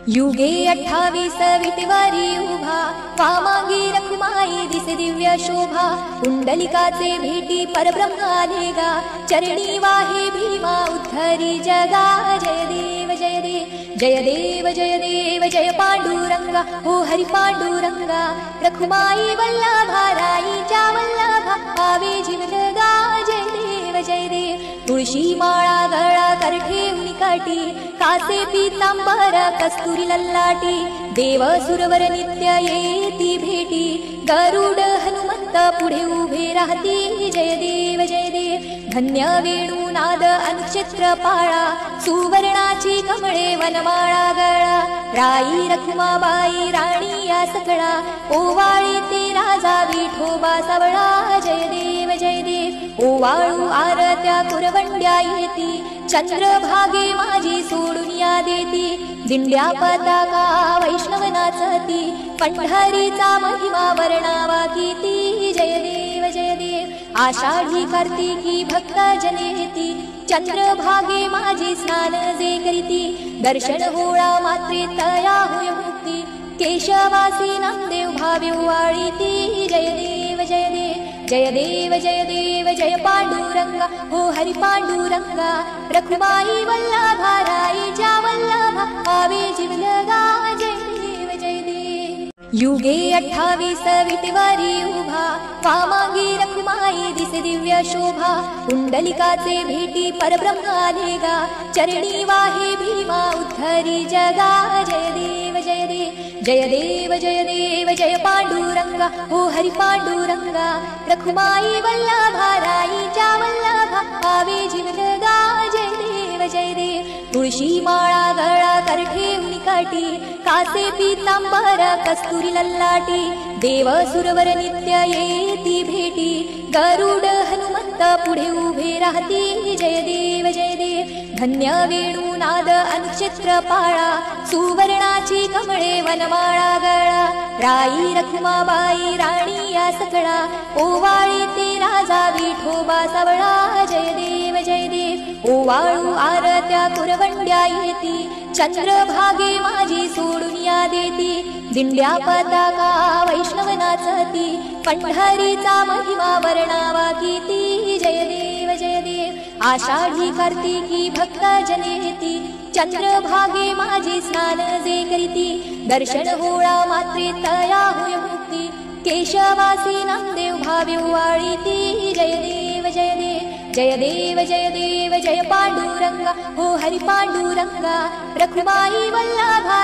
युगे 28 विटेवारी उभा, वामांगी रखुमाई दिसे दिव्य शोभा. कुंडलिकाचे भेटी परब्रह्म आले गा, चरणी वाहे भीमा उद्धरी जगा. जय देव जय देव जय देव जय देव जय पांडुरंगा, हो हरि पांडुरंगा. रखुमाई वल्लभा राईच्या वल्लभा, आवे जीवलगा. जय देव जय देव. तुळशी माळा गळा कर ठेवून काठी, कासे पीतांबर कस्तुरी लल्लाटी. देव सुरवर नित्य येती भेटी, गरुड हनुमंत पुढे उभे राहती. जय देव जय देव. धन्य वेणुनाद अनुक्षेत्र पाळा, सुवर्णाची कमळे वनमाळा गळा. राई रखुमाबाई राणी या सकळा, ओवाळे ते राजा विठोबा सावळा. जय देव जय देव. ओवाळू आरत्या कुरवंड्या येती, चंद्रभागे माझी सोडून या देती. दिंड्या पताका वैष्णव नाचती, पंढरीचा महिमा वर्णावा कीती. जय देव जय देव. आषाढी कार्तिकी भक्त जनेती, चंद्रभागे माझी स्नान जे करीती. दर्शन होळा मात्रे तया होय मुक्ती, केशवासी नामदेव भावे वाळीती. जय देव जय देव जय देव जय देव जय पांडुरंगा, हो हरि पांडुरंगा. रखुमाई वल्लभा राईच्या वल्लभा, आवे जीवलगा. जय देव जय देव. युगे 28 विटेवारी उभा, वामांगी रखुमाई दिसे दिव्य शोभा. कुंडलिकाचे भेटी परब्रह्म आले गा, चरणी वाहे भीमा उद्धरी जगा. जय देव जय देव जय देव जय देव जय पांडुरंगा, हो हरि पांडुरंगा. रखुमाई वल्लभा राईच्या वल्लभा, आवे जीवलगा. जय देव जय देव. तुळशी माळा गळा कर ठेवून काठी, कासे पीतांबर कस्तुरी लल्लाटी. देव सुरवर नित्य येती भेटी, गरुड हनुमंत पुढे उभे राहती. जय देव जय देव. धन्य वेणुनाद अनुक्षेत्र पाळा, सुवर्णाची कमळे वनमाळा गळा. राई रखुमाबाई राणी या सकळा, ओवाळे ते राजा विठोबा सावळा. जय देव जय देव. ओवाळू आरत्या कुरवंड्या येती, चंद्रभागे माझी सोडून या देती. दिंड्या पताका वैष्णव नाचती, पंढरीचा महिमा वर्णावा कीती. जय देव जय देव. आषाढी कार्तिकी भक्त जनेती, चंद्रभागे माझी स्नान जे करीती. दर्शन होळा मात्रे तया होय मुक्ती, केशवासी नामदेव भावे वाळीती. जय देव जय देव जय देव जय देव जय पांडुरंगा, हो हरि पांडुरंगा. रखुमाई वल्लभा